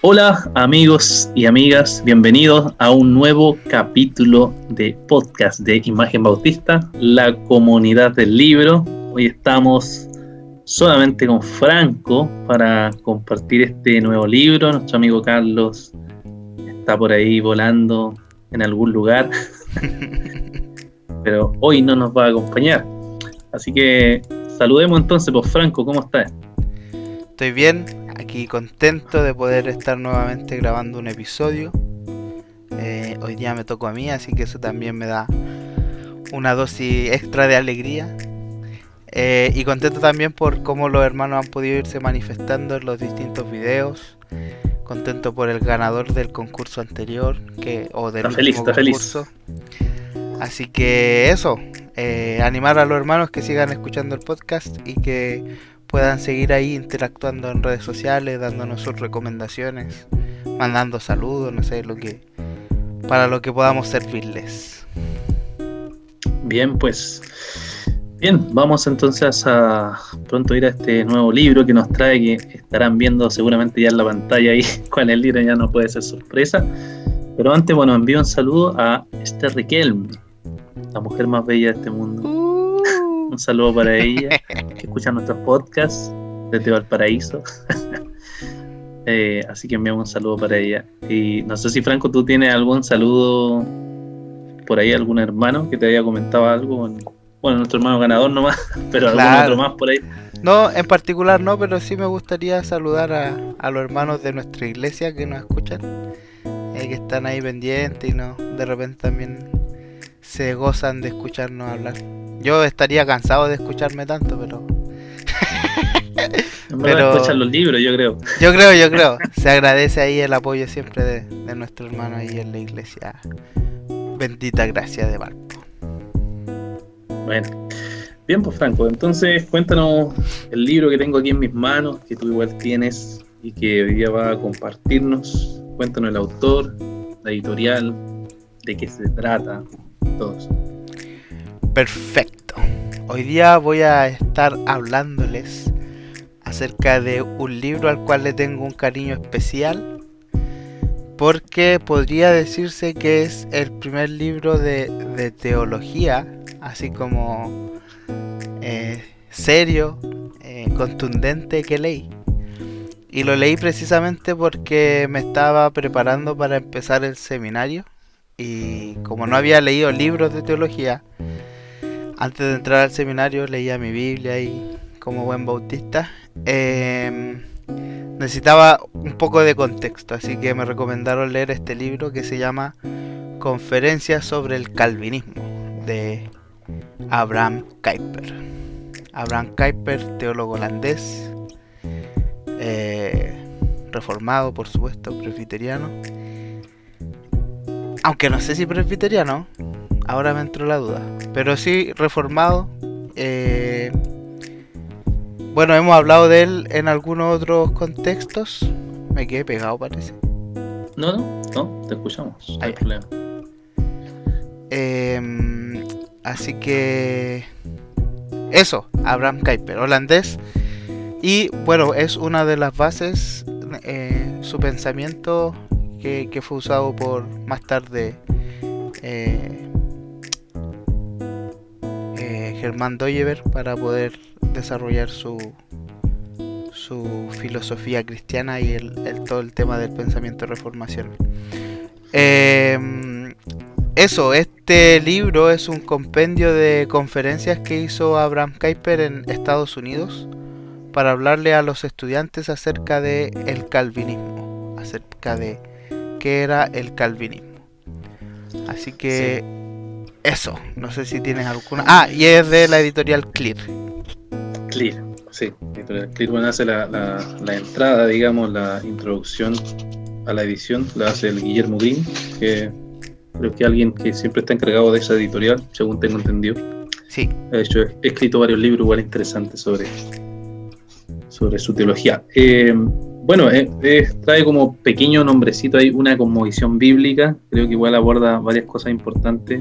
Hola amigos y amigas, bienvenidos a un nuevo capítulo de podcast de Imagen Bautista, la comunidad del libro. Hoy estamos solamente con Franco para compartir este nuevo libro. Nuestro amigo Carlos está por ahí volando en algún lugar, pero hoy no nos va a acompañar. Así que saludemos entonces, pues Franco, ¿cómo estás? Estoy bien, aquí contento de poder estar nuevamente grabando un episodio. Hoy día me tocó a mí, así que eso también me da una dosis extra de alegría. Y contento también por cómo los hermanos han podido irse manifestando en los distintos videos. Contento por el ganador del concurso anterior, del último concurso. Así que eso, animar a los hermanos que sigan escuchando el podcast y que puedan seguir ahí interactuando en redes sociales, dándonos sus recomendaciones, mandando saludos, no sé, para lo que podamos servirles. Bien, pues vamos entonces a pronto ir a este nuevo libro que nos trae, que estarán viendo seguramente ya en la pantalla ahí cuál es el libro, ya no puede ser sorpresa. Pero antes, bueno, envío un saludo a Esther Riquelme, la mujer más bella de este mundo. Un saludo para ella, que escucha nuestros podcasts desde Valparaíso. Así que enviamos un saludo para ella. Y no sé si Franco, tú tienes algún saludo por ahí, algún hermano que te haya comentado algo. Bueno, nuestro hermano ganador nomás, pero algún otro más por ahí. No, en particular no, pero sí me gustaría saludar a los hermanos de nuestra iglesia que nos escuchan, que están ahí pendientes y de repente también se gozan de escucharnos hablar. Yo estaría cansado de escucharme tanto, pero escuchan los libros, yo creo. Yo creo. Se agradece ahí el apoyo siempre de nuestro hermano ahí en la iglesia. Bendita gracia de Valpo. Bueno, bien pues Franco, entonces cuéntanos el libro que tengo aquí en mis manos, que tú igual tienes y que hoy día va a compartirnos. Cuéntanos el autor, la editorial, de qué se trata, todo eso. Perfecto. Hoy día voy a estar hablándoles acerca de un libro al cual le tengo un cariño especial, porque podría decirse que es el primer libro de teología, así como serio, contundente que leí. Y lo leí precisamente porque me estaba preparando para empezar el seminario, y como no había leído libros de teología antes de entrar al seminario, leía mi Biblia y como buen bautista, necesitaba un poco de contexto, así que me recomendaron leer este libro que se llama Conferencias sobre el Calvinismo, de Abraham Kuyper. Abraham Kuyper, teólogo holandés, reformado, por supuesto, presbiteriano, aunque no sé si presbiteriano, ahora me entró la duda, pero sí reformado. Bueno, hemos hablado de él en algunos otros contextos. Me quedé pegado, parece. No, te escuchamos, no hay problema. Así que eso, Abraham Kuyper, holandés. Y bueno, es una de las bases, su pensamiento que fue usado por más tarde Germán Doyever para poder desarrollar su filosofía cristiana y todo el tema del pensamiento de reformación. Este libro es un compendio de conferencias que hizo Abraham Kuyper en Estados Unidos para hablarle a los estudiantes acerca de el calvinismo, acerca de qué era el calvinismo. Así que sí. Eso, no sé si tienes alguna. Y es de la editorial Clear, sí, editorial Clear. Bueno, hace la entrada, digamos, la introducción a la edición, la hace el Guillermo Green, que creo que alguien que siempre está encargado de esa editorial, según tengo entendido. Sí. De hecho, he escrito varios libros igual interesantes sobre su teología. Bueno, trae como pequeño nombrecito ahí una cosmovisión bíblica. Creo que igual aborda varias cosas importantes.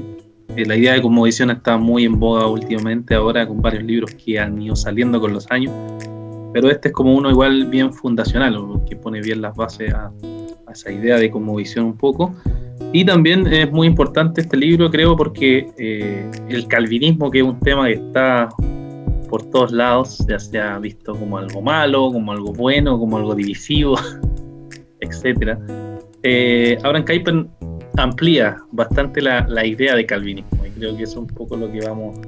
La idea de cosmovisión está muy en boga últimamente ahora, con varios libros que han ido saliendo con los años. pero este es como uno igual bien fundacional, que pone bien las bases a esa idea de cosmovisión un poco. Y también es muy importante este libro, creo, porque el calvinismo, que es un tema que está por todos lados, ya se ha visto como algo malo, como algo bueno, como algo divisivo, etcétera. Abraham Kuyper amplía bastante la idea de calvinismo, y creo que eso es un poco lo que vamos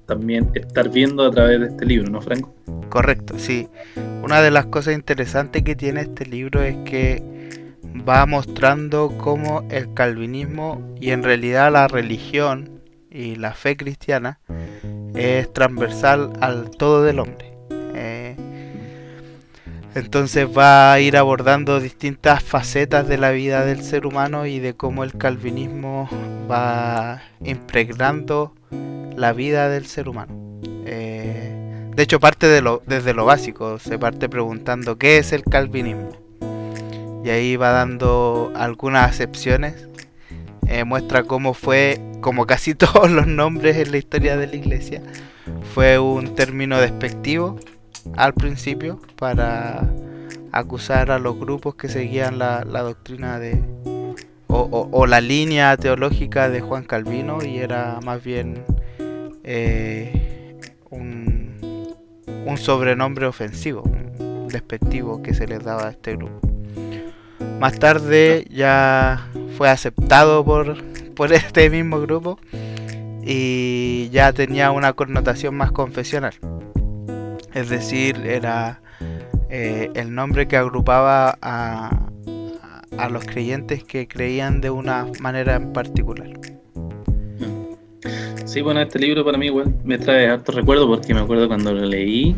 también a estar viendo a través de este libro, ¿no, Franco? Correcto, sí. Una de las cosas interesantes que tiene este libro es que va mostrando cómo el calvinismo y en realidad la religión y la fe cristiana es transversal al todo del hombre. Entonces va a ir abordando distintas facetas de la vida del ser humano y de cómo el calvinismo va impregnando la vida del ser humano. De hecho, parte desde lo básico, se parte preguntando qué es el calvinismo. Y ahí va dando algunas acepciones. Muestra cómo fue, como casi todos los nombres en la historia de la iglesia, fue un término despectivo al principio para acusar a los grupos que seguían la doctrina de o la línea teológica de Juan Calvino, y era más bien un sobrenombre ofensivo, despectivo que se les daba a este grupo. Más tarde ya fue aceptado por este mismo grupo y ya tenía una connotación más confesional. Es decir, era el nombre que agrupaba a los creyentes que creían de una manera en particular. Sí, bueno, este libro para mí igual me trae hartos recuerdos, porque me acuerdo cuando lo leí.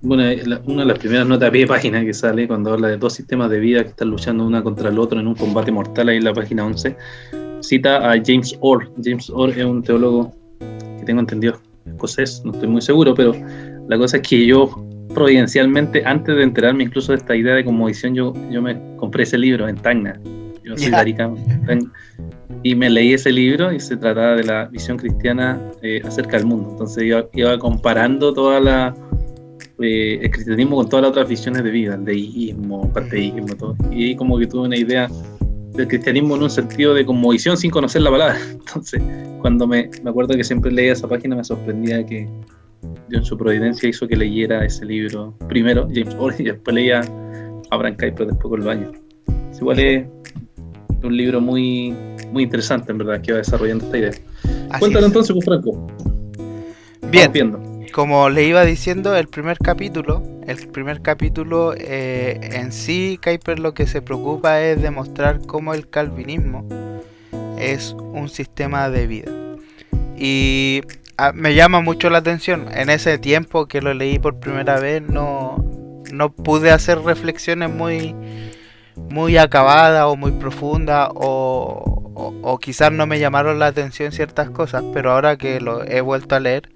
Bueno, una de las primeras notas a pie de página que sale cuando habla de dos sistemas de vida que están luchando una contra el otro en un combate mortal, ahí en la página 11, cita a James Orr. James Orr es un teólogo que tengo entendido escocés, no estoy muy seguro, pero la cosa es que yo providencialmente, antes de enterarme incluso de esta idea de cosmovisión, yo me compré ese libro en Tacna. Yo soy de Arica, y me leí ese libro, y se trataba de la visión cristiana acerca del mundo. Entonces iba comparando toda el cristianismo con todas las otras visiones de vida, el deísmo, panteísmo, todo. Y como que tuve una idea del cristianismo en un sentido de cosmovisión sin conocer la palabra. Entonces, cuando me acuerdo que siempre leía esa página, me sorprendía que Dios en su providencia hizo que leyera ese libro primero, James Orr, y después leía Abraham Kuyper después con los años. Igual es un libro muy, muy interesante, en verdad, que va desarrollando esta idea. Cuéntalo entonces, pues, Franco. Bien, como le iba diciendo, el primer capítulo en sí, Kuyper lo que se preocupa es demostrar cómo el calvinismo es un sistema de vida. Y me llama mucho la atención. En ese tiempo que lo leí por primera vez, no pude hacer reflexiones muy acabadas o muy profundas, o quizás no me llamaron la atención ciertas cosas, pero ahora que lo he vuelto a leer,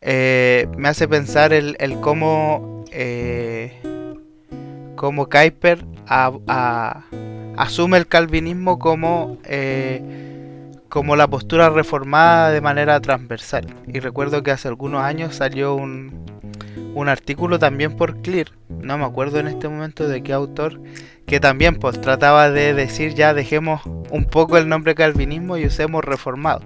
me hace pensar el cómo Kuyper asume el calvinismo como la postura reformada de manera transversal. Y recuerdo que hace algunos años salió un artículo también por Clear, no me acuerdo en este momento de qué autor, que también pues trataba de decir, ya dejemos un poco el nombre calvinismo y usemos reformado,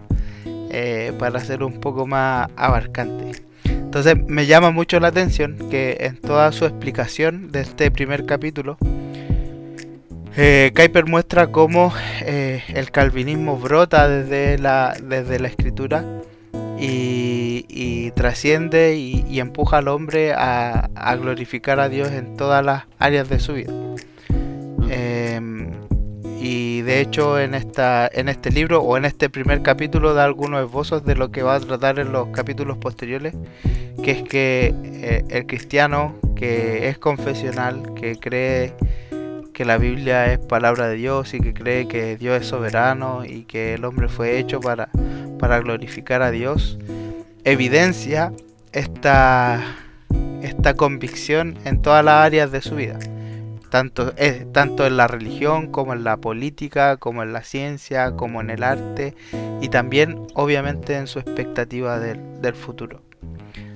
para ser un poco más abarcante. Entonces me llama mucho la atención que en toda su explicación de este primer capítulo, Kuyper muestra cómo el calvinismo brota desde la escritura y trasciende y empuja al hombre a glorificar a Dios en todas las áreas de su vida. Y de hecho en este libro, o en este primer capítulo, da algunos esbozos de lo que va a tratar en los capítulos posteriores, que es que el cristiano que es confesional, que cree que la Biblia es palabra de Dios y que cree que Dios es soberano y que el hombre fue hecho para glorificar a Dios, evidencia esta convicción en todas las áreas de su vida, tanto en la religión como en la política, como en la ciencia, como en el arte, y también obviamente en su expectativa del futuro.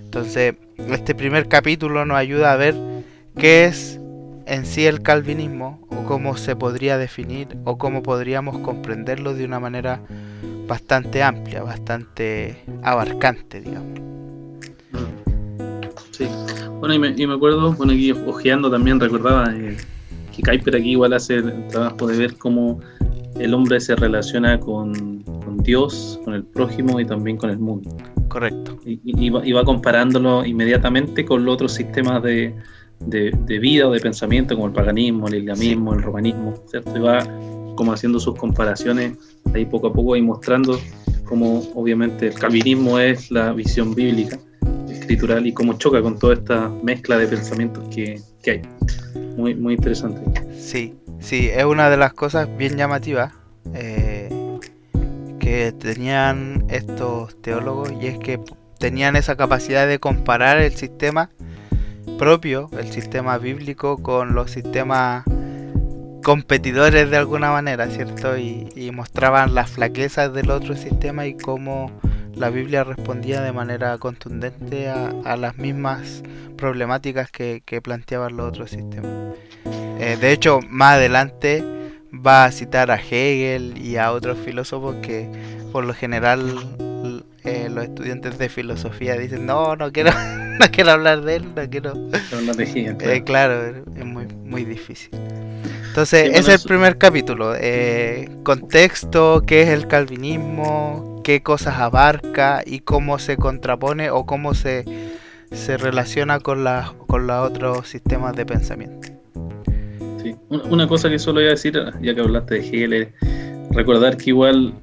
Entonces, este primer capítulo nos ayuda a ver qué es en sí el calvinismo, o cómo se podría definir, o cómo podríamos comprenderlo de una manera bastante amplia, bastante abarcante, digamos. Sí. Bueno, y me acuerdo, bueno, aquí ojeando también recordaba que Kuyper aquí igual hace el trabajo de ver cómo el hombre se relaciona con Dios, con el prójimo y también con el mundo. Correcto. Y va comparándolo inmediatamente con los otros sistemas de vida o de pensamiento, como el paganismo, el islamismo, sí, el romanismo, ¿cierto? Y va como haciendo sus comparaciones ahí poco a poco y mostrando cómo obviamente el calvinismo es la visión bíblica, escritural, y cómo choca con toda esta mezcla de pensamientos que hay. Muy, muy interesante. Sí, es una de las cosas bien llamativas que tenían estos teólogos, y es que tenían esa capacidad de comparar el sistema propio, el sistema bíblico, con los sistemas competidores de alguna manera, ¿cierto? Y mostraban las flaquezas del otro sistema y cómo la Biblia respondía de manera contundente a las mismas problemáticas que planteaban los otros sistemas. De hecho, más adelante va a citar a Hegel y a otros filósofos que por lo general los estudiantes de filosofía dicen no quiero no quiero hablar de él, no quiero hablar de Hegel, claro, es muy difícil. Entonces, sí, bueno, ese es el primer capítulo. Contexto, qué es el calvinismo, qué cosas abarca y cómo se contrapone o cómo se relaciona con los otros sistemas de pensamiento. Sí. Una cosa que solo iba a decir, ya que hablaste de Hegel, es recordar que igual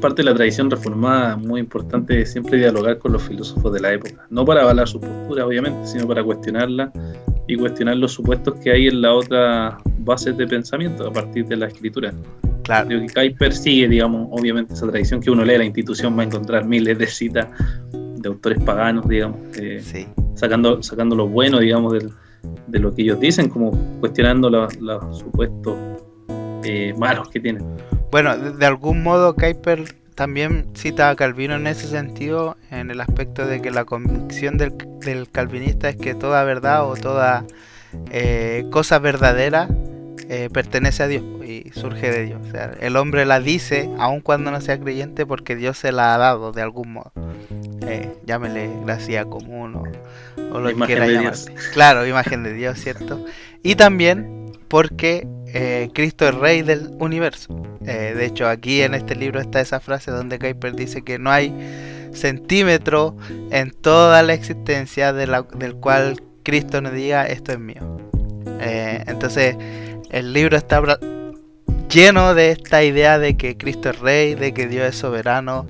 parte de la tradición reformada muy importante es siempre dialogar con los filósofos de la época, no para avalar su postura obviamente, sino para cuestionarla y cuestionar los supuestos que hay en las otras bases de pensamiento a partir de la escritura. Claro. Creo que Kuyper sigue, digamos, obviamente esa tradición que uno lee, la institución va a encontrar miles de citas de autores paganos, digamos, sí, sacando lo bueno, digamos, de lo que ellos dicen, como cuestionando los supuestos malos que tienen. Bueno, de algún modo Kuyper también cita a Calvino en ese sentido, en el aspecto de que la convicción del calvinista es que toda verdad o toda cosa verdadera pertenece a Dios y surge de Dios. O sea, el hombre la dice aun cuando no sea creyente porque Dios se la ha dado de algún modo. Llámele gracia común o lo que quiera llamarse. Claro, imagen de Dios, ¿cierto? Y también porque Cristo es Rey del universo. De hecho, aquí en este libro está esa frase donde Kuyper dice que no hay centímetro en toda la existencia del cual Cristo nos diga esto es mío. Entonces, el libro está lleno de esta idea de que Cristo es Rey, de que Dios es soberano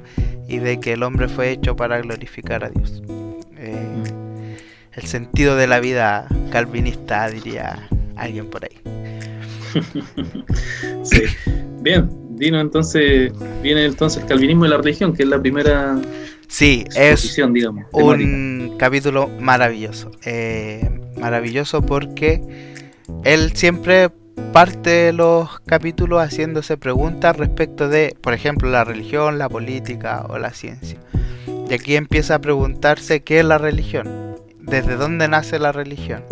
y de que el hombre fue hecho para glorificar a Dios. El sentido de la vida calvinista, diría alguien por ahí. Sí. Bien, Dino, entonces viene el calvinismo y la religión, que es la primera. Sí, es digamos, un capítulo maravilloso. Maravilloso porque él siempre parte los capítulos haciéndose preguntas respecto de, por ejemplo, la religión, la política o la ciencia. Y aquí empieza a preguntarse qué es la religión, desde dónde nace la religión,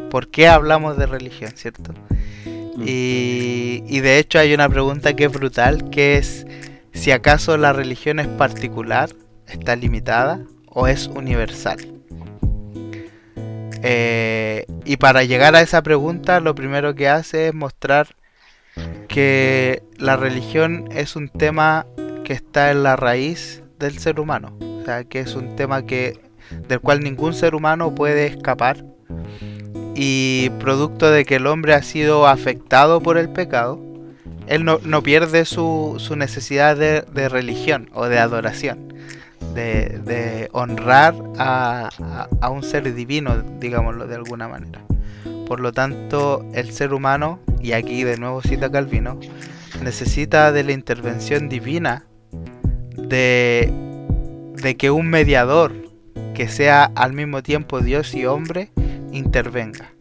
por qué hablamos de religión, ¿cierto? Y de hecho hay una pregunta que es brutal, que es si acaso la religión es particular, está limitada o es universal. Y para llegar a esa pregunta lo primero que hace es mostrar que la religión es un tema que está en la raíz del ser humano, o sea, que es un tema del cual ningún ser humano puede escapar, y producto de que el hombre ha sido afectado por el pecado, él no pierde su necesidad de religión o de adoración, de honrar a un ser divino, digámoslo de alguna manera. Por lo tanto, el ser humano, y aquí de nuevo cita Calvino, necesita de la intervención divina, de que un mediador que sea al mismo tiempo Dios y hombre intervenga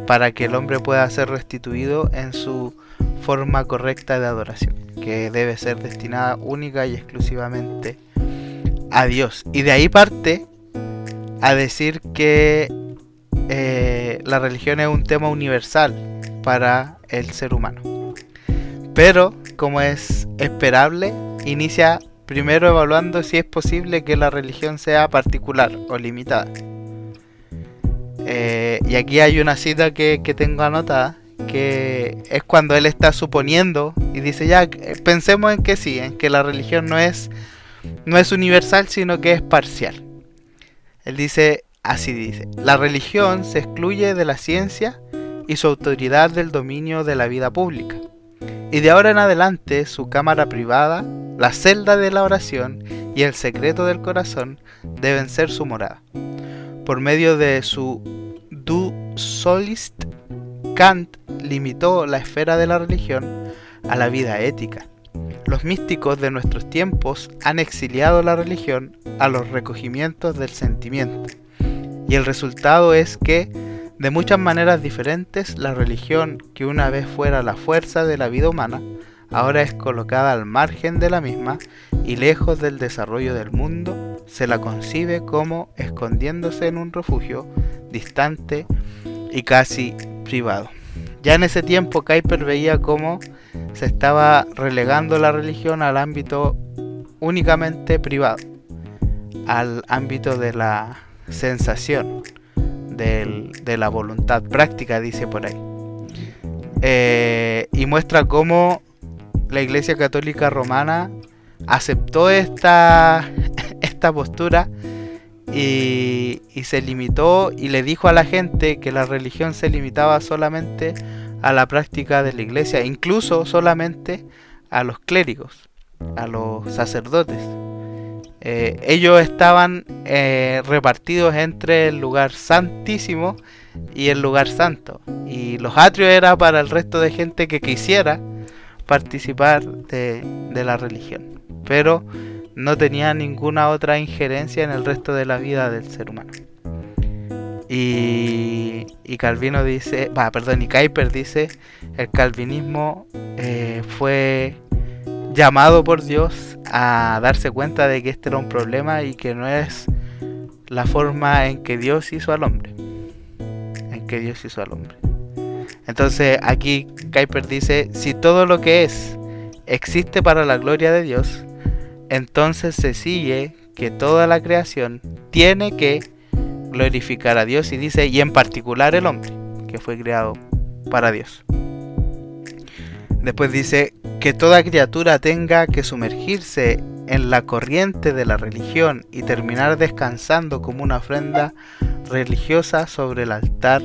para que el hombre pueda ser restituido en su forma correcta de adoración, que debe ser destinada única y exclusivamente a Dios. Y de ahí parte a decir que la religión es un tema universal para el ser humano. Pero, como es esperable, inicia primero evaluando si es posible que la religión sea particular o limitada. Y aquí hay una cita que tengo anotada, que es cuando él está suponiendo y dice, ya, pensemos en que sí, en que la religión no es universal, sino que es parcial. Él dice, así dice, la religión se excluye de la ciencia y su autoridad del dominio de la vida pública. Y de ahora en adelante su cámara privada, la celda de la oración y el secreto del corazón deben ser su morada. Por medio de su Du Solist, Kant limitó la esfera de la religión a la vida ética. Los místicos de nuestros tiempos han exiliado la religión a los recogimientos del sentimiento. Y el resultado es que, de muchas maneras diferentes, la religión, que una vez fuera la fuerza de la vida humana, ahora es colocada al margen de la misma y lejos del desarrollo del mundo, se la concibe como escondiéndose en un refugio distante y casi privado. Ya en ese tiempo Kuyper veía cómo se estaba relegando la religión al ámbito únicamente privado, al ámbito de la sensación, de la voluntad práctica, dice por ahí. Y muestra cómo la Iglesia Católica Romana aceptó esta postura y se limitó y le dijo a la gente que la religión se limitaba solamente a la práctica de la iglesia, incluso solamente a los clérigos, a los sacerdotes. Ellos estaban repartidos entre el lugar santísimo y el lugar santo, y los atrios era para el resto de gente que quisiera participar de la religión, pero no tenía ninguna otra injerencia en el resto de la vida del ser humano. Y Calvino dice, y Kuyper dice, el calvinismo fue llamado por Dios a darse cuenta de que este era un problema y que no es la forma en que Dios hizo al hombre. Entonces aquí Kuyper dice, si todo lo que existe para la gloria de Dios, entonces se sigue que toda la creación tiene que glorificar a Dios, y dice, y en particular el hombre, que fue creado para Dios. Después dice que toda criatura tenga que sumergirse en la corriente de la religión y terminar descansando como una ofrenda religiosa sobre el altar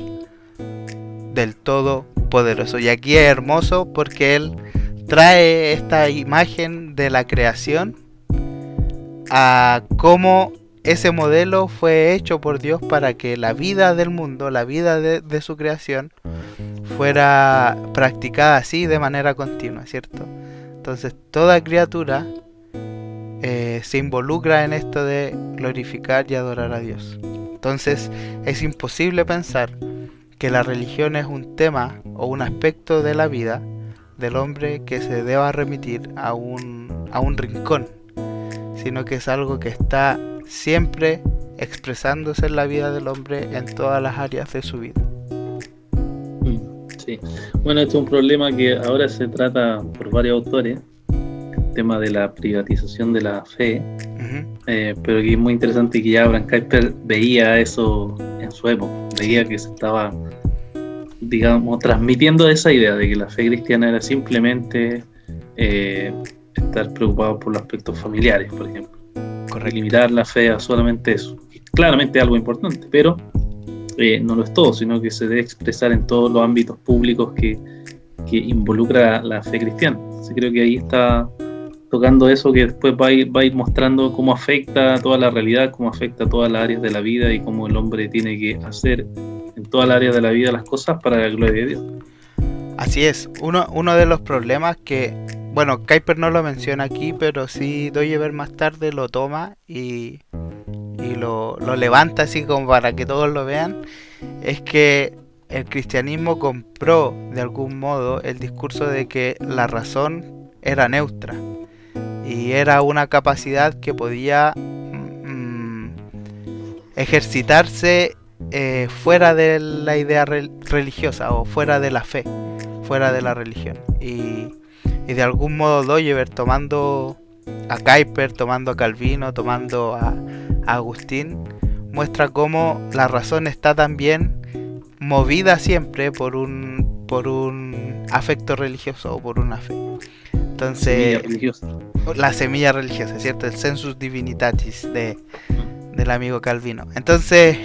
del Todopoderoso. Y aquí es hermoso porque él trae esta imagen de la creación a cómo ese modelo fue hecho por Dios para que la vida del mundo, la vida de su creación, fuera practicada así de manera continua, ¿cierto? Entonces toda criatura se involucra en esto de glorificar y adorar a Dios. Entonces es imposible pensar que la religión es un tema o un aspecto de la vida del hombre que se deba remitir a un rincón, sino que es algo que está siempre expresándose en la vida del hombre en todas las áreas de su vida. Sí, bueno, este es un problema que ahora se trata por varios autores, el tema de la privatización de la fe, pero que es muy interesante que ya Abraham Kuyper veía eso en su época, veía que se estaba, digamos, transmitiendo esa idea de que la fe cristiana era simplemente estar preocupado por los aspectos familiares, por ejemplo. Correcto. Limitar la fe a solamente eso. Claramente es algo importante, pero no lo es todo, sino que se debe expresar en todos los ámbitos públicos que involucra la fe cristiana. Entonces creo que ahí está tocando eso que después va a ir mostrando cómo afecta a toda la realidad, cómo afecta a todas las áreas de la vida y cómo el hombre tiene que hacer en todas las áreas de la vida las cosas para la gloria de Dios. Así es, uno de los problemas que, bueno, Kuyper no lo menciona aquí, pero sí Doyever más tarde lo toma y lo levanta así como para que todos lo vean, es que el cristianismo compró de algún modo el discurso de que la razón era neutra y era una capacidad que podía ejercitarse fuera de la idea religiosa o fuera de la fe, fuera de la religión. Y de algún modo Dojevert, tomando a Kuyper, tomando a Calvino, tomando a Agustín, muestra cómo la razón está también movida siempre por un afecto religioso o por una fe. Entonces, la semilla religiosa, ¿cierto? El sensus divinitatis del amigo Calvino. Entonces,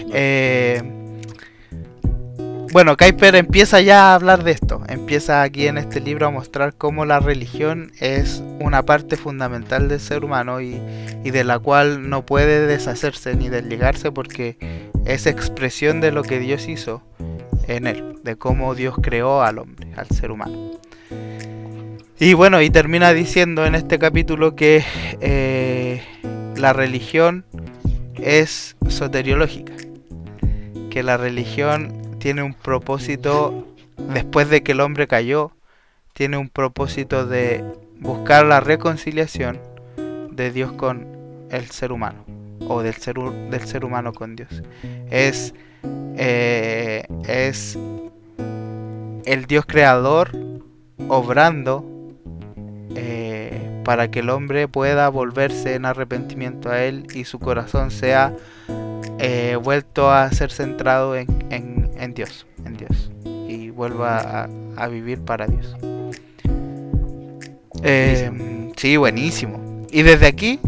bueno, Kuyper empieza ya a hablar de esto. Empieza aquí en este libro a mostrar cómo la religión es una parte fundamental del ser humano y de la cual no puede deshacerse ni desligarse, porque es expresión de lo que Dios hizo en él, de cómo Dios creó al hombre, al ser humano. Y bueno, y termina diciendo en este capítulo que la religión es soteriológica, que la religión tiene un propósito, después de que el hombre cayó, tiene un propósito de buscar la reconciliación de Dios con el ser humano, o del ser humano con Dios. Es el Dios creador obrando para que el hombre pueda volverse en arrepentimiento a él y su corazón sea vuelto a ser centrado en Dios, y vuelva a vivir para Dios. Sí, buenísimo. Y desde aquí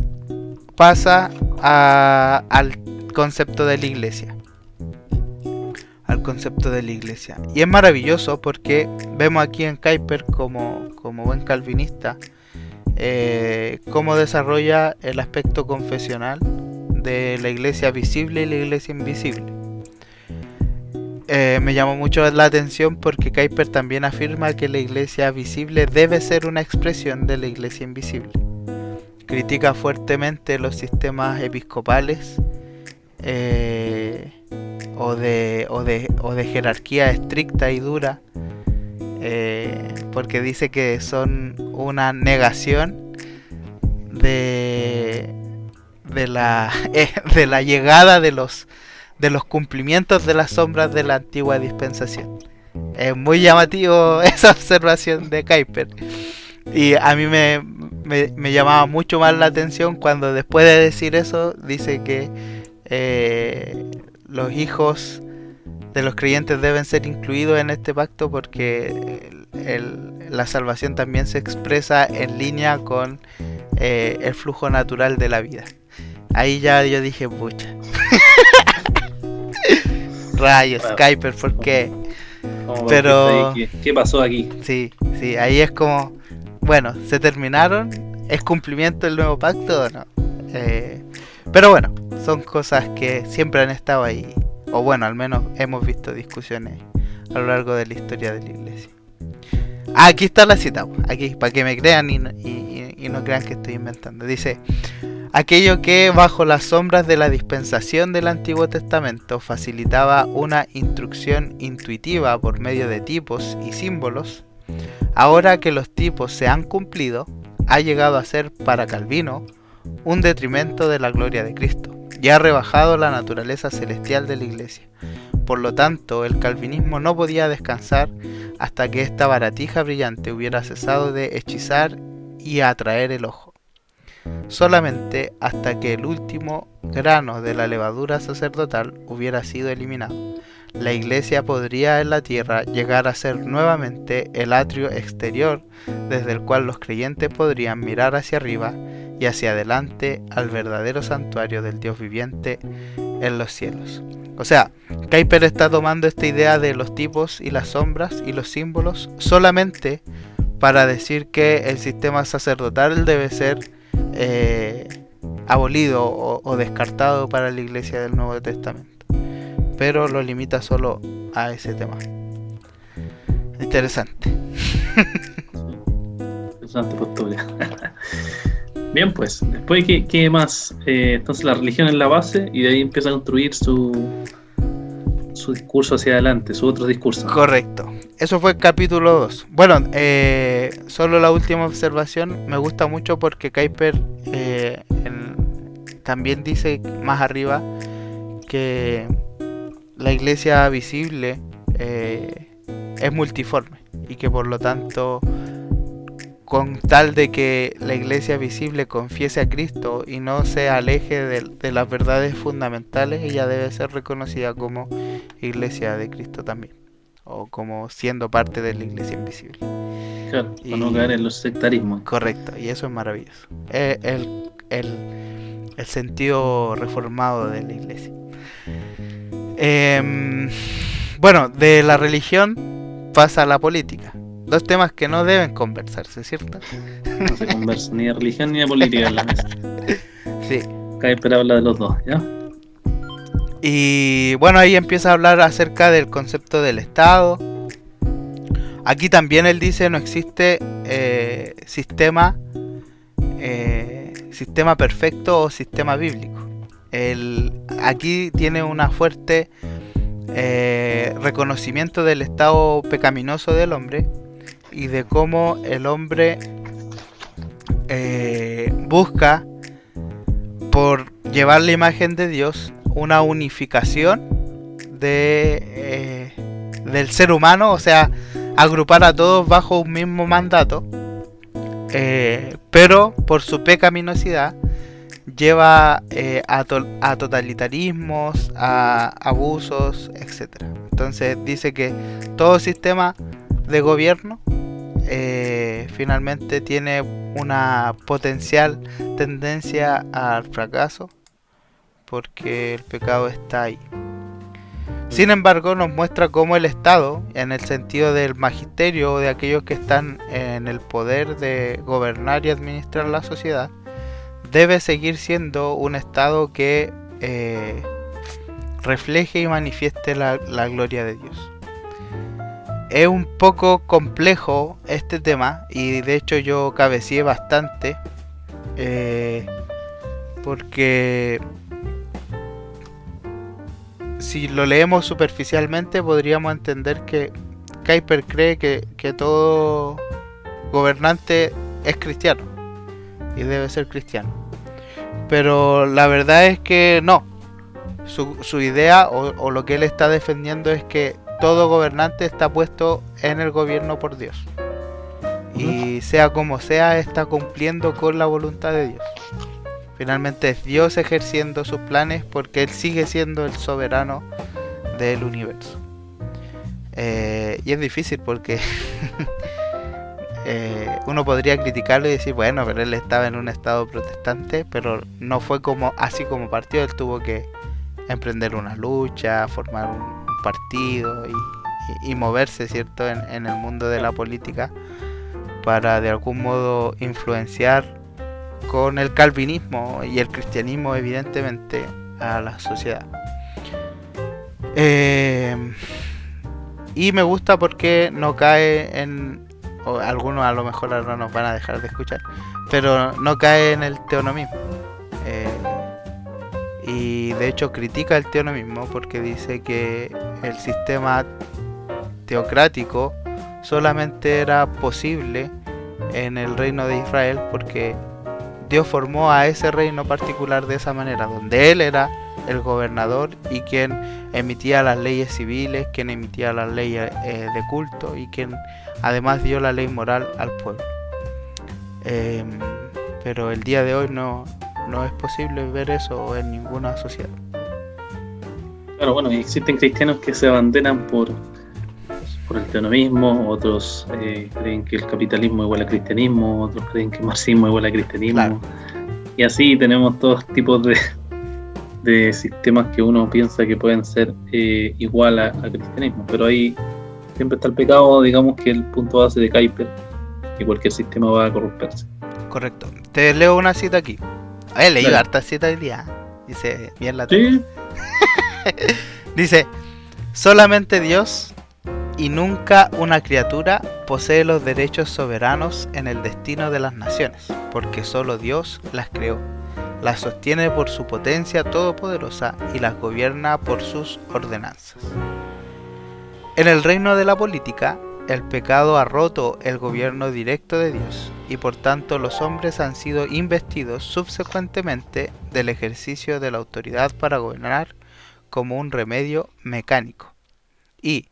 pasa al concepto de la iglesia. Y es maravilloso porque vemos aquí en Kuyper, como buen calvinista, cómo desarrolla el aspecto confesional de la iglesia visible y la iglesia invisible. Me llamó mucho la atención porque Kuyper también afirma que la iglesia visible debe ser una expresión de la iglesia invisible. Critica fuertemente los sistemas episcopales o de jerarquía estricta y dura, porque dice que son una negación de la llegada de los cumplimientos de las sombras de la antigua dispensación. Es muy llamativo esa observación de Kuyper, y a mí me llamaba mucho más la atención cuando después de decir eso dice que los hijos de los creyentes deben ser incluidos en este pacto, porque la salvación también se expresa en línea con el flujo natural de la vida. Ahí ya yo dije, pucha. Rayos, bueno, Kuyper, ¿por qué? Pero ¿qué pasó aquí? Sí, ahí es como, bueno, ¿se terminaron? ¿Es cumplimiento del nuevo pacto o no? Pero bueno, son cosas que siempre han estado ahí, o bueno, al menos hemos visto discusiones a lo largo de la historia de la iglesia. Aquí está la cita, aquí, para que me crean y no crean que estoy inventando. Dice: aquello que bajo las sombras de la dispensación del Antiguo Testamento facilitaba una instrucción intuitiva por medio de tipos y símbolos, ahora que los tipos se han cumplido, ha llegado a ser para Calvino un detrimento de la gloria de Cristo, y ha rebajado la naturaleza celestial de la Iglesia. Por lo tanto, el calvinismo no podía descansar hasta que esta baratija brillante hubiera cesado de hechizar y atraer el ojo. Solamente hasta que el último grano de la levadura sacerdotal hubiera sido eliminado, la iglesia podría en la tierra llegar a ser nuevamente el atrio exterior desde el cual los creyentes podrían mirar hacia arriba y hacia adelante al verdadero santuario del Dios viviente en los cielos. O sea, Kuyper está tomando esta idea de los tipos y las sombras y los símbolos solamente para decir que el sistema sacerdotal debe ser abolido o descartado para la iglesia del Nuevo Testamento, pero lo limita solo a ese tema. Interesante. Interesante postura. Bien, pues, después, ¿qué más? Entonces la religión es la base y de ahí empieza a construir su discurso hacia adelante, su otro discurso. Correcto. Eso fue el capítulo 2. Bueno, solo la última observación. Me gusta mucho porque Kuyper también dice más arriba que la iglesia visible es multiforme y que por lo tanto, con tal de que la iglesia visible confiese a Cristo y no se aleje de las verdades fundamentales, ella debe ser reconocida como iglesia de Cristo también, o como siendo parte de la iglesia invisible. Claro, para no caer en los sectarismos. Correcto, y eso es maravilloso. El sentido reformado de la iglesia. Bueno, de la religión pasa a la política. Dos temas que no deben conversarse, ¿cierto? No se conversa ni de religión ni de política en la mesa. Sí. Kuyper habla de los dos, ¿ya? Y bueno, ahí empieza a hablar acerca del concepto del Estado. Aquí también él dice no existe sistema perfecto o sistema bíblico. Aquí tiene una fuerte reconocimiento del estado pecaminoso del hombre y de cómo el hombre busca, por llevar la imagen de Dios, una unificación del ser humano, o sea, agrupar a todos bajo un mismo mandato, pero por su pecaminosidad lleva a totalitarismos, a abusos, etc. Entonces dice que todo sistema de gobierno finalmente tiene una potencial tendencia al fracaso porque el pecado está ahí. Sin embargo, nos muestra cómo el Estado, en el sentido del magisterio o de aquellos que están en el poder de gobernar y administrar la sociedad, debe seguir siendo un Estado que refleje y manifieste la gloria de Dios. Es un poco complejo este tema y de hecho yo cabeceé bastante porque si lo leemos superficialmente podríamos entender que Kuyper cree que todo gobernante es cristiano y debe ser cristiano, pero la verdad es que no. Su idea o lo que él está defendiendo es que todo gobernante está puesto en el gobierno por Dios y sea como sea está cumpliendo con la voluntad de Dios. Finalmente es Dios ejerciendo sus planes porque Él sigue siendo el soberano del universo. Y es difícil porque uno podría criticarlo y decir, bueno, pero Él estaba en un estado protestante, pero no fue como así como partió. Él tuvo que emprender una lucha, formar un partido y moverse, ¿cierto?, en el mundo de la política para de algún modo influenciar con el calvinismo y el cristianismo evidentemente a la sociedad. Y me gusta porque no cae en, o algunos a lo mejor ahora nos van a dejar de escuchar, pero no cae en el teonomismo. Y de hecho critica el teonomismo porque dice que el sistema teocrático solamente era posible en el reino de Israel porque Dios formó a ese reino particular de esa manera, donde Él era el gobernador y quien emitía las leyes civiles, quien emitía las leyes de culto y quien además dio la ley moral al pueblo. Pero el día de hoy no es posible ver eso en ninguna sociedad. Claro, bueno, y existen cristianos que se abanderan por el teonomismo, otros creen que el capitalismo igual a cristianismo, otros creen que el marxismo igual a cristianismo, claro. Y así tenemos todos tipos de sistemas que uno piensa que pueden ser igual a cristianismo, pero ahí siempre está el pecado, digamos que el punto base de Kuyper, que cualquier sistema va a corromperse. Correcto. Te leo una cita aquí. He leído harta cita hoy día. Dice, bien la tengo. ¿Sí? Dice, solamente Dios y nunca una criatura posee los derechos soberanos en el destino de las naciones, porque solo Dios las creó, las sostiene por su potencia todopoderosa y las gobierna por sus ordenanzas. En el reino de la política, el pecado ha roto el gobierno directo de Dios y por tanto los hombres han sido investidos subsecuentemente del ejercicio de la autoridad para gobernar como un remedio mecánico. Y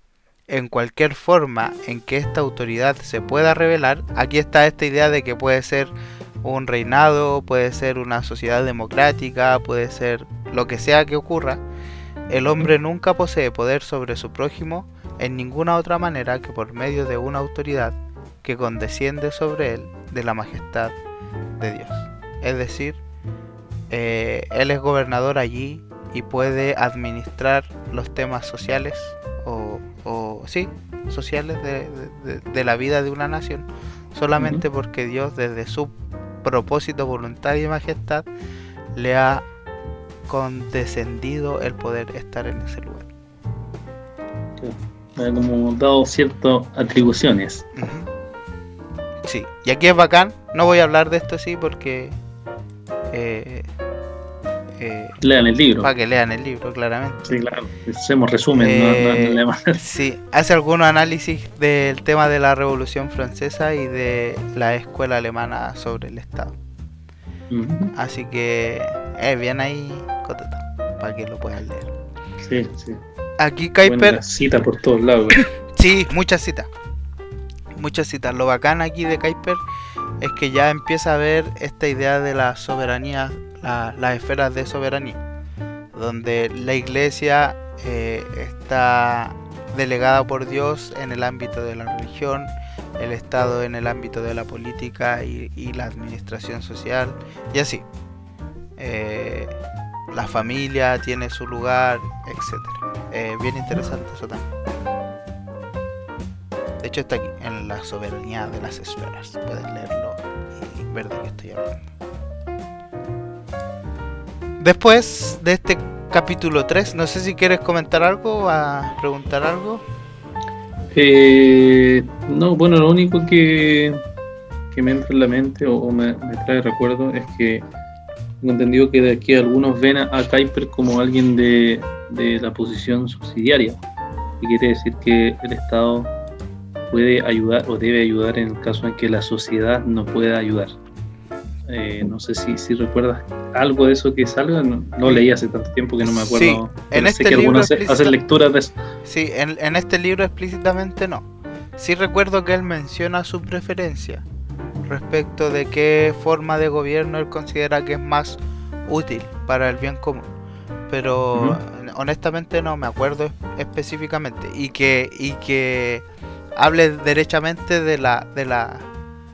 en cualquier forma en que esta autoridad se pueda revelar, aquí está esta idea de que puede ser un reinado, puede ser una sociedad democrática, puede ser lo que sea que ocurra, el hombre nunca posee poder sobre su prójimo en ninguna otra manera que por medio de una autoridad que condesciende sobre él de la majestad de Dios. Es decir, él es gobernador allí y puede administrar los temas sociales sociales de la vida de una nación solamente porque Dios, desde su propósito, voluntad y majestad, le ha condescendido el poder estar en ese lugar. Me ha como dado ciertas atribuciones. Sí, y aquí es bacán. No voy a hablar de esto porque lean el libro. Para que lean el libro, claramente. Sí, claro. Hacemos resumen, no sí, hace algunos análisis del tema de la Revolución Francesa y de la escuela alemana sobre el Estado. Así que bien ahí, Cotota, para que lo puedan leer. Sí, sí. Aquí Kuyper cita por todos lados. Sí, muchas citas. Lo bacán aquí de Kuyper es que ya empieza a ver esta idea de la soberanía, las esferas de soberanía, donde la iglesia está delegada por Dios en el ámbito de la religión, el Estado en el ámbito de la política y la administración social, y así. La familia tiene su lugar, etc. Bien interesante eso también. De hecho está aquí, en la soberanía de las esferas. Puedes leerlo y ver de qué estoy hablando. Después de este capítulo 3, no sé si quieres comentar algo o preguntar algo. No, bueno, lo único que me entra en la mente o me trae recuerdo es que tengo entendido que de aquí algunos ven a Kuyper como alguien de la posición subsidiaria, y quiere decir que el Estado puede ayudar o debe ayudar en el caso en que la sociedad no pueda ayudar. No sé si recuerdas algo de eso que salga. No leí hace tanto tiempo que no me acuerdo. Sí, en este sé que libro algunos hacen lecturas de eso. Sí, en este libro explícitamente no. Sí recuerdo que él menciona su preferencia respecto de qué forma de gobierno él considera que es más útil para el bien común, pero honestamente no me acuerdo específicamente, y que hable derechamente de las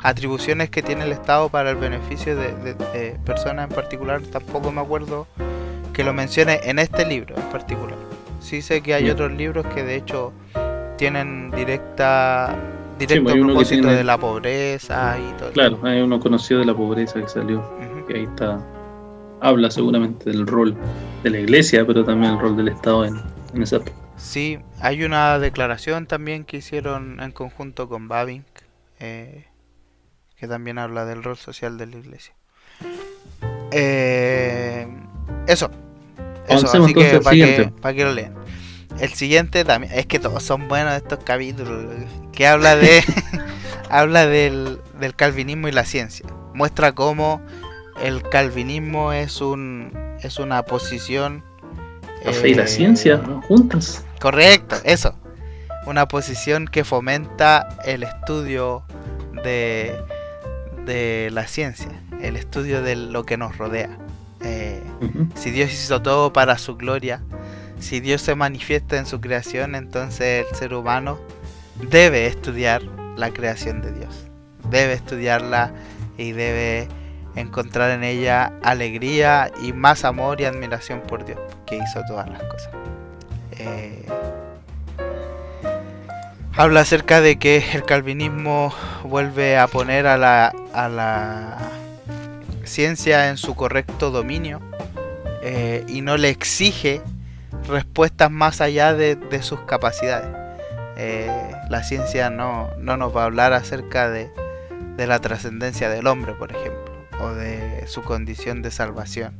atribuciones que tiene el Estado para el beneficio de personas en particular. Tampoco me acuerdo que lo mencione en este libro en particular. Sí sé que hay otros libros que de hecho tienen directo propósito de la pobreza y todo. Claro, hay uno conocido de la pobreza que salió, que ahí está, habla seguramente del rol de la iglesia, pero también el rol del Estado en esa aspecto. Sí, hay una declaración también que hicieron en conjunto con Bavinck, que también habla del rol social de la iglesia. Eso, así que para que lo lean. El siguiente también, es que todos son buenos estos capítulos, que habla de habla del calvinismo y la ciencia. Muestra cómo el calvinismo es una posición. La fe y la ciencia, ¿no? Juntas. Correcto, eso. Una posición que fomenta el estudio de la ciencia, el estudio de lo que nos rodea. Si Dios hizo todo para su gloria, si Dios se manifiesta en su creación, entonces el ser humano debe estudiar la creación de Dios. Debe estudiarla y debe encontrar en ella alegría y más amor y admiración por Dios, que hizo todas las cosas. Habla acerca de que el calvinismo vuelve a poner a la ciencia en su correcto dominio, y no le exige respuestas más allá de sus capacidades. La ciencia no nos va a hablar acerca de la trascendencia del hombre, por ejemplo, o de su condición de salvación,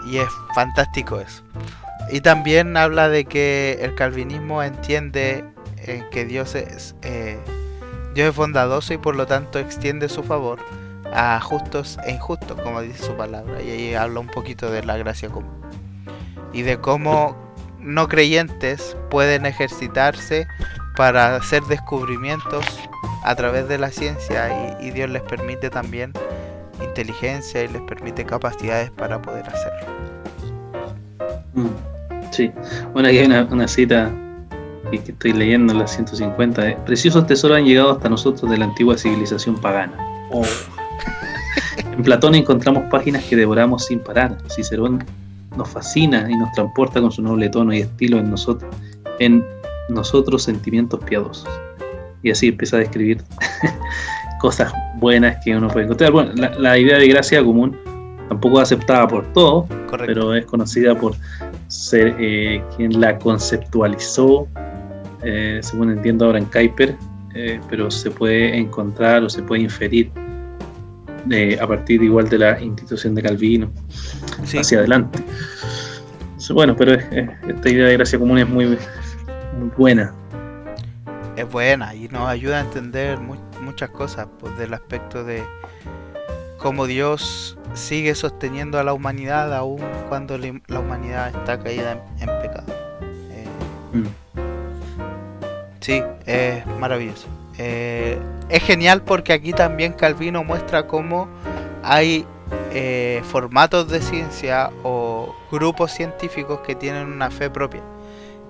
y es fantástico eso. Y también habla de que el calvinismo entiende que Dios es bondadoso y por lo tanto extiende su favor a justos e injustos, como dice su palabra, y ahí habla un poquito de la gracia común. y de cómo no creyentes pueden ejercitarse para hacer descubrimientos a través de la ciencia, y Dios les permite también inteligencia y les permite capacidades para poder hacerlo. Sí, bueno, aquí hay una cita que estoy leyendo en la 150. Preciosos tesoros han llegado hasta nosotros de la antigua civilización pagana. En Platón encontramos páginas que devoramos sin parar. Cicerón nos fascina y nos transporta con su noble tono y estilo en nosotros sentimientos piadosos. Y así empieza a describir cosas buenas que uno puede encontrar. Bueno, la idea de gracia común tampoco es aceptada por todos, pero es conocida por ser quien la conceptualizó, según entiendo ahora en Kuyper, pero se puede encontrar o se puede inferir a partir igual de la institución de Calvino hacia adelante. Bueno, pero esta idea de gracia común es muy buena. Es buena y nos ayuda a entender muchas cosas, pues, del aspecto de cómo Dios sigue sosteniendo a la humanidad aún cuando la humanidad está caída en pecado. Sí, es maravilloso. Es genial porque aquí también Calvino muestra cómo hay formatos de ciencia o grupos científicos que tienen una fe propia,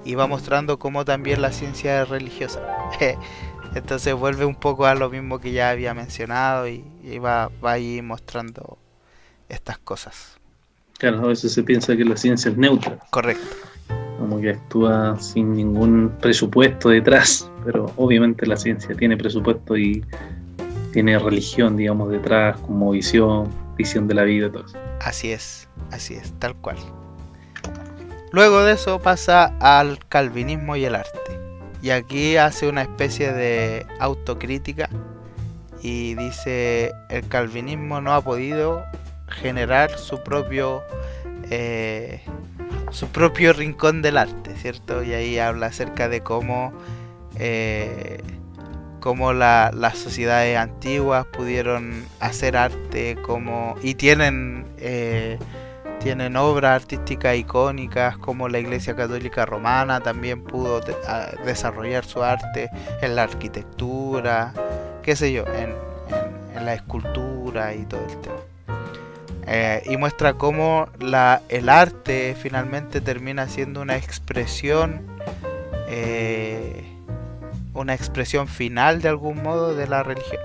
y va mostrando cómo también la ciencia es religiosa. Entonces vuelve un poco a lo mismo que ya había mencionado, y va ahí mostrando estas cosas. Claro, a veces se piensa que la ciencia es neutra. Correcto. Como que actúa sin ningún presupuesto detrás, pero obviamente la ciencia tiene presupuesto y tiene religión, digamos, detrás, como visión de la vida, todo eso. Así es, tal cual. Luego de eso pasa al calvinismo y el arte. Y aquí hace una especie de autocrítica y dice: el calvinismo no ha podido generar su propio rincón del arte, ¿cierto? Y ahí habla acerca de cómo las sociedades antiguas pudieron hacer arte, y tienen obras artísticas icónicas, como la Iglesia Católica Romana también pudo desarrollar su arte en la arquitectura, qué sé yo, en la escultura y todo el tema. Y muestra cómo el arte finalmente termina siendo una expresión final de algún modo de la religión.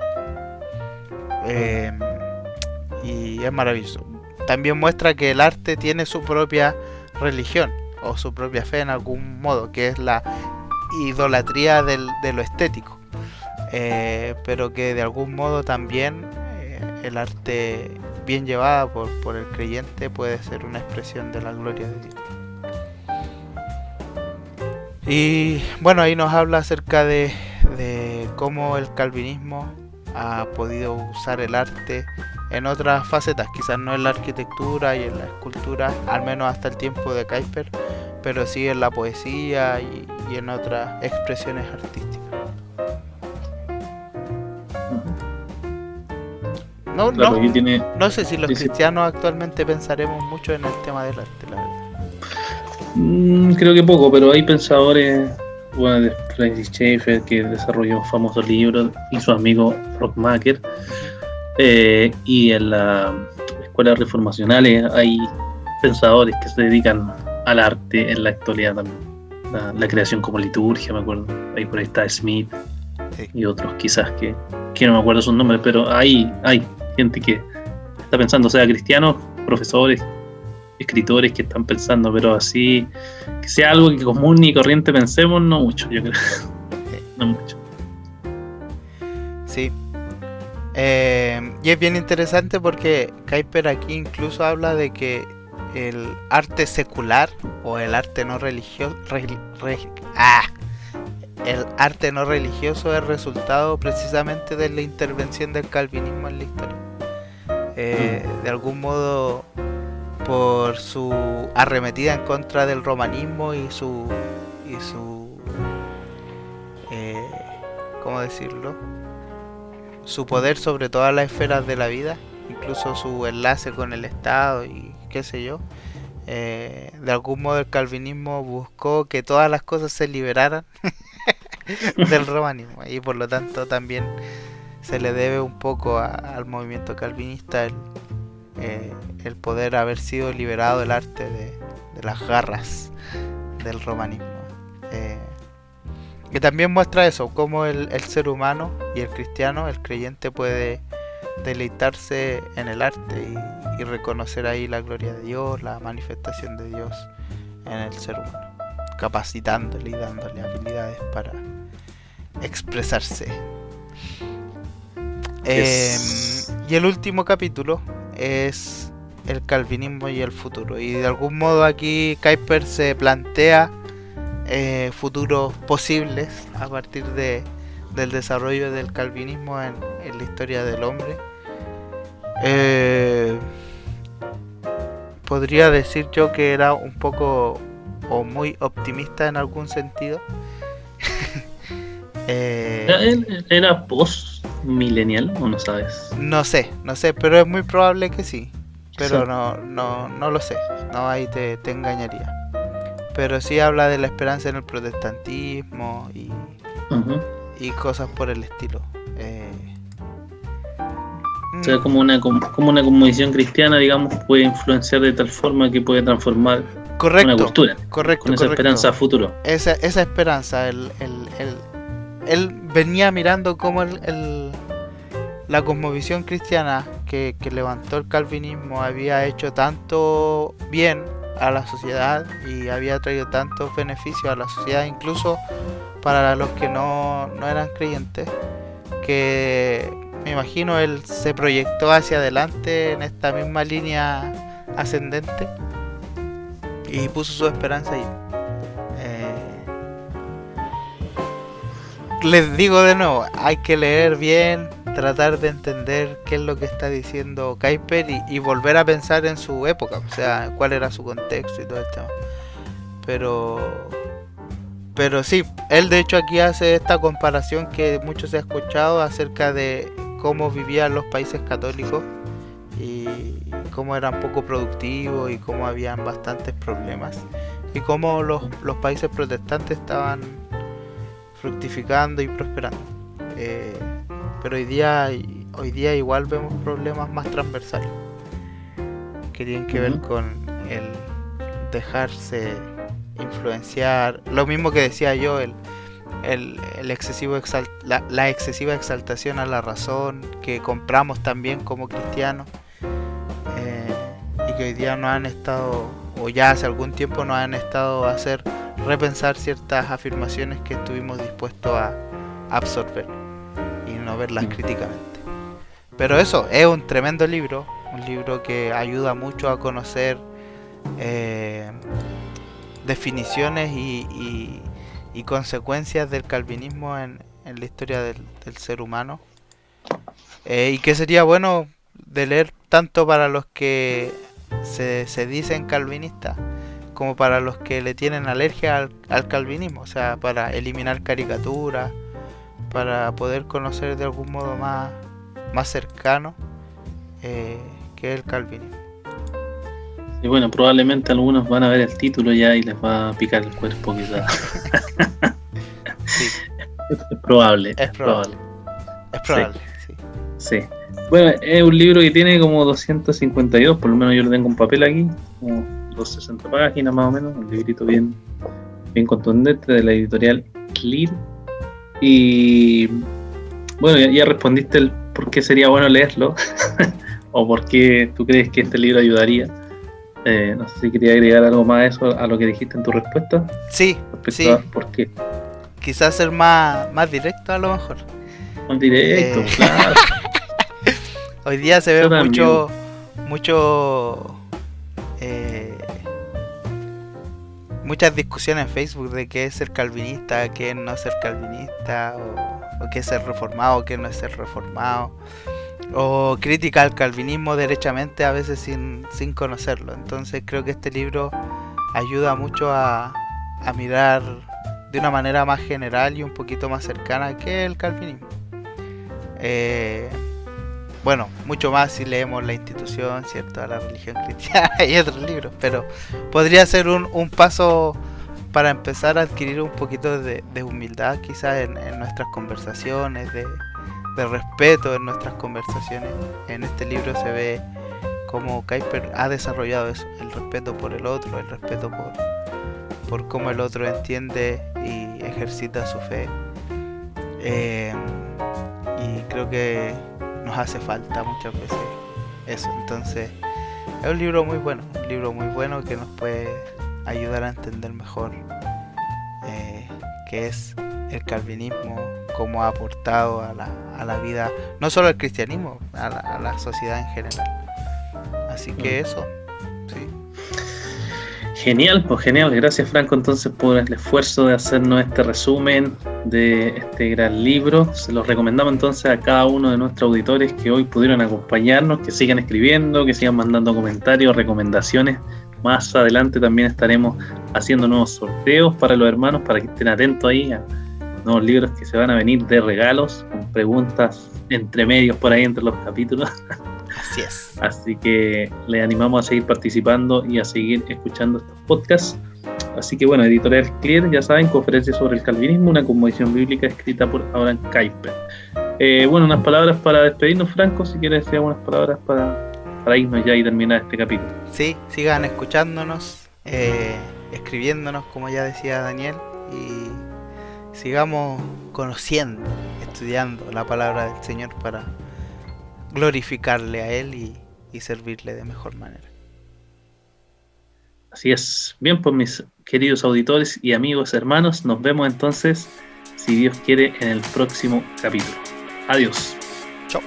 Y es maravilloso. También muestra que el arte tiene su propia religión o su propia fe en algún modo, que es la idolatría de lo estético, pero que de algún modo también el arte bien llevada por el creyente puede ser una expresión de la gloria de Dios. Y bueno, ahí nos habla acerca de cómo el calvinismo ha podido usar el arte en otras facetas, quizás no en la arquitectura y en la escultura, al menos hasta el tiempo de Kuyper, pero sí en la poesía y en otras expresiones artísticas. No sé si los cristianos actualmente pensaremos mucho en el tema del arte, la verdad. Creo que poco, pero hay pensadores, bueno, de Francis Schaeffer, que desarrolló un famoso libro, y su amigo Rockmaker, y en las escuelas reformacionales hay pensadores que se dedican al arte en la actualidad también. La creación como liturgia, me acuerdo. Ahí por ahí está Smith, sí, y otros quizás que no me acuerdo sus nombres, pero hay gente que está pensando, o sea, cristianos, profesores, escritores que están pensando, pero así que sea algo que común y corriente pensemos, no mucho, yo creo. No mucho. Sí. Y es bien interesante porque Kuyper aquí incluso habla de que el arte secular o el arte no religioso el arte no religioso es resultado precisamente de la intervención del calvinismo en la historia. De algún modo, por su arremetida en contra del romanismo y su ¿cómo decirlo? Su poder sobre todas las esferas de la vida, incluso su enlace con el Estado y qué sé yo, De algún modo el calvinismo buscó que todas las cosas se liberaran del romanismo, y por lo tanto también se le debe un poco al movimiento calvinista el poder haber sido liberado del arte de las garras del romanismo. Que también muestra eso, cómo el ser humano y el cristiano, el creyente, puede deleitarse en el arte y reconocer ahí la gloria de Dios, la manifestación de Dios en el ser humano, capacitándole y dándole habilidades para expresarse. Y el último capítulo es el calvinismo y el futuro, y de algún modo aquí Kuyper se plantea futuros posibles a partir del desarrollo del calvinismo en la historia del hombre. Podría decir yo que era un poco o muy optimista en algún sentido. ¿Era post-millennial o no sabes? No sé, pero es muy probable que sí. Pero Sí. no lo sé. No, ahí te engañaría. Pero sí habla de la esperanza en el protestantismo y cosas por el estilo. O sea, como una cosmovisión cristiana, digamos, puede influenciar de tal forma que puede transformar una cultura. Correcto. Con esa esperanza a futuro. Esa esperanza, él venía mirando cómo la cosmovisión cristiana que levantó el calvinismo había hecho tanto bien a la sociedad y había traído tantos beneficios a la sociedad, incluso para los que no eran creyentes, que me imagino él se proyectó hacia adelante en esta misma línea ascendente y puso su esperanza ahí. Les digo de nuevo, hay que leer bien, tratar de entender qué es lo que está diciendo Kuyper y volver a pensar en su época, o sea, cuál era su contexto y todo el tema. Pero sí, él de hecho aquí hace esta comparación que mucho se ha escuchado acerca de cómo vivían los países católicos y cómo eran poco productivos y cómo habían bastantes problemas, y cómo los países protestantes estaban fructificando y prosperando. Pero hoy día igual vemos problemas más transversales que tienen que ver con el dejarse influenciar, lo mismo que decía yo, el excesivo la excesiva exaltación a la razón que compramos también como cristianos, y que hoy día nos han estado, o ya hace algún tiempo nos han estado a hacer repensar ciertas afirmaciones que estuvimos dispuestos a absorber y no verlas críticamente. Pero eso, es un tremendo libro, un libro que ayuda mucho a conocer definiciones y consecuencias del calvinismo en la historia del ser humano, y que sería bueno de leer tanto para los que se dicen calvinistas como para los que le tienen alergia al calvinismo, o sea, para eliminar caricaturas, para poder conocer de algún modo más cercano que es el calvinismo. Y bueno, probablemente algunos van a ver el título ya y les va a picar el cuerpo quizás. Sí. Es probable. Sí. Bueno, es un libro que tiene como 252, por lo menos yo lo tengo en papel aquí, como 260 páginas más o menos, un librito bien contundente de la editorial Clear. Y bueno, ya respondiste el por qué sería bueno leerlo o por qué tú crees que este libro ayudaría. No sé si quería agregar algo más a eso, a lo que dijiste en tu respuesta. Sí. ¿Por qué? Quizás ser más directo a lo mejor. Más directo, claro. Hoy día se ve mucho muchas discusiones en Facebook de qué es ser calvinista, qué es no ser calvinista, o qué es ser reformado, qué no es ser reformado, o crítica al calvinismo derechamente, a veces sin conocerlo. Entonces creo que este libro ayuda mucho a mirar de una manera más general y un poquito más cercana qué es el calvinismo. bueno, mucho más si leemos La Institución, ¿cierto? A la religión cristiana y otros libros, pero podría ser un paso para empezar a adquirir un poquito de humildad quizás en nuestras conversaciones, de respeto en nuestras conversaciones. En este libro se ve cómo Kuyper ha desarrollado eso, el respeto por el otro, el respeto por cómo el otro entiende y ejercita su fe. Y creo que nos hace falta muchas veces eso. Entonces es un libro muy bueno que nos puede ayudar a entender mejor qué es el calvinismo, cómo ha aportado a la vida, no solo al cristianismo, a la sociedad en general. Así que eso, sí. Genial, pues genial. Gracias, Franco, entonces por el esfuerzo de hacernos este resumen de este gran libro. Se los recomendamos entonces a cada uno de nuestros auditores que hoy pudieron acompañarnos, que sigan escribiendo, que sigan mandando comentarios, recomendaciones. Más adelante también estaremos haciendo nuevos sorteos para los hermanos, para que estén atentos ahí a nuevos libros que se van a venir de regalos, con preguntas entre medios por ahí entre los capítulos. Así es. Así que les animamos a seguir participando y a seguir escuchando estos podcasts. Así que bueno, Editorial Clear, ya saben, Conferencia sobre el Calvinismo, una cosmovisión bíblica escrita por Abraham Kuyper. Bueno, unas palabras para despedirnos, Franco, si quieres decir algunas palabras para irnos ya y terminar este capítulo. Sí, sigan escuchándonos, escribiéndonos, como ya decía Daniel, y sigamos conociendo, estudiando la palabra del Señor para glorificarle a Él y servirle de mejor manera. Así es. Bien, pues mis queridos auditores y amigos hermanos, nos vemos entonces, si Dios quiere, en el próximo capítulo. Adiós. Chao.